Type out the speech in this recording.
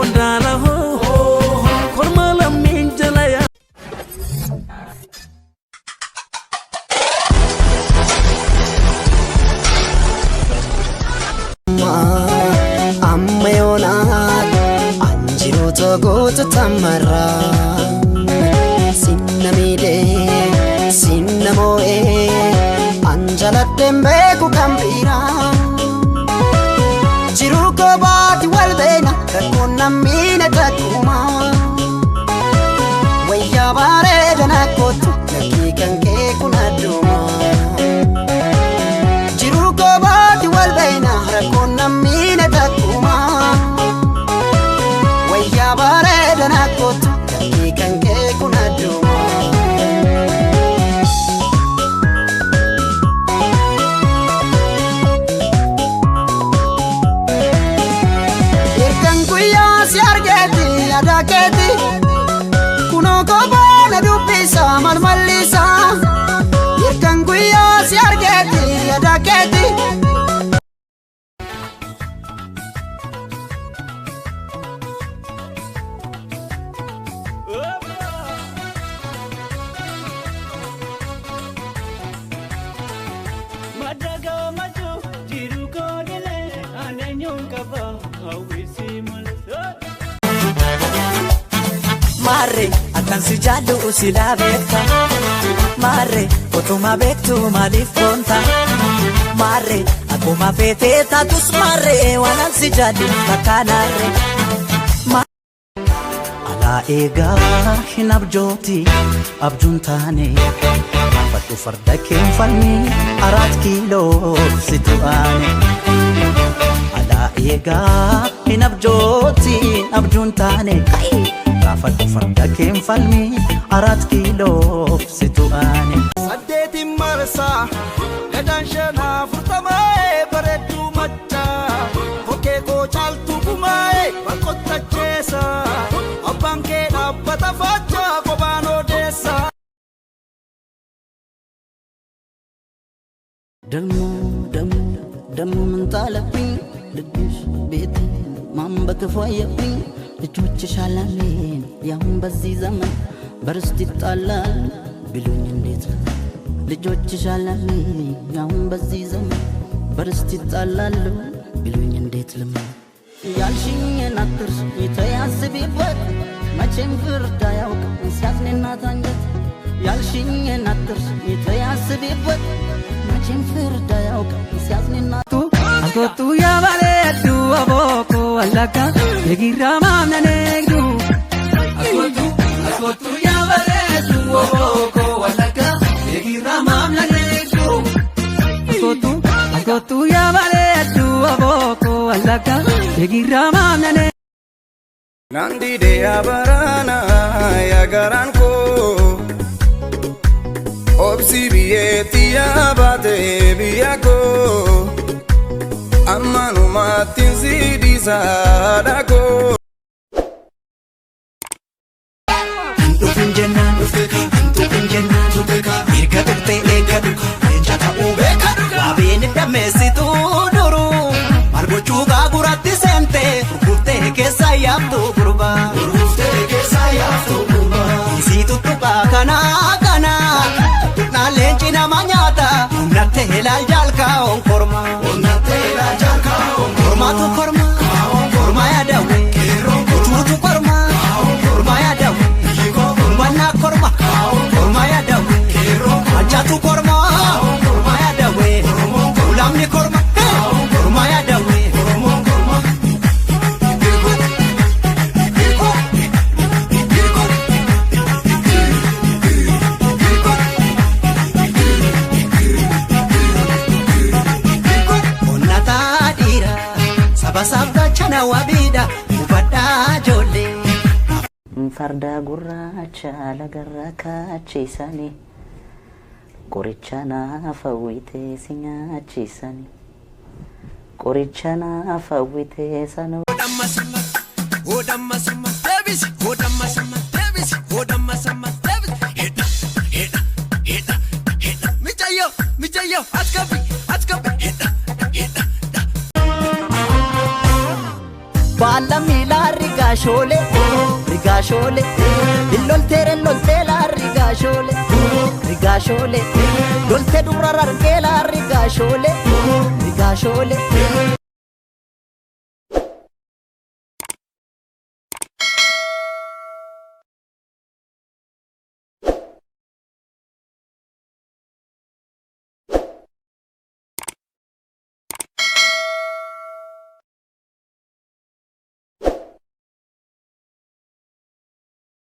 Ondala ho kormala minjala ya Ammayona anjiru togoto tamara Sinnamide sinnamoe anjala tembe ku kambira Jiru ko baati walbeena rakonna mine takuma Wayya bareedana kottu dakiikan kee kun adduma Jiru ko baati walbeena rakonna mine takuma Wayya bareedana kottu dakiikan kee kun adduma Adaketi kuno kobana dubisa malmalisa Irkanguya si argeti adaketi Madaga maju jiru kodele anenyon kaba awisi mal Mare akan si jadu usila beta Mare otuma betu malifonta Mare akuma bete tatus mare wanan si jadu takanare Ala ega hinabjoti abjuntane Fatu farda kem falmi 4 kilo situane Ala ega hinabjoti abjuntane Rafatu farda kem falmi 4 kilo situane Saddeti marsa gadan shana furtamae baredu macha Koke ko chaltu kumae bakotta chesa Abanke nabbata facha kobano desa ደሙ ምን ጣለብኝ ልብሽ ቤት ማንበክ ፏየብኝ ልጆችሽ አላሜን ያሁን በዚህ ዘመን በርስት ይጣላል ቢሉኝ እንዴት ነው ልጆችሽ አላሜን ያሁን በዚህ ዘመን በርስት ይጣላሉ ቢሉኝ እንዴት ልመን ያልሽኝን አትርሽ ተያስቢበት መቼም ፍርድ አያውቅም ሲያዝንና ታንጀት ያልሽኝን አትርሽ ተያስቢበት መቼም ፍርድ አያውቅም ሲያዝንና Akotu ya bareedu aboko alaka yegira mamnanegdu Akotu ya bareedu aboko alaka yegira mamnanegdu Akotu ya bareedu aboko alaka yegira mamnanegdu Nandi de abarana ya garanko Obsi biyeti abate biyako Amanu matin zidi sadako Antu pinjenan Irga tukte ekadu Enjata ubekadu Abini damesitu duru Margochu gaguratti sente Urgufte kesa yaptu gurba Isitu tuka kana kana Tukna lenchi nama nyata Umnatte helal jalka onkorma Korma tu korma Korma ya dawe Tutu korma Korma ya dawe Korma korma Korma ya dawe Ajatu korma Korma ya dawe Ulamni korma Korma ya dawe Sabda chana wabida ubada jole Farda gurracha lagarra kaachisani Qoricha naaf hawwite si nyaachisani Qoricha naaf hawwite sanu Mijayo atkabi Maalami la rigashole rigashole illoltere lolte la rigashole rigashole lolte durararge la rigashole rigashole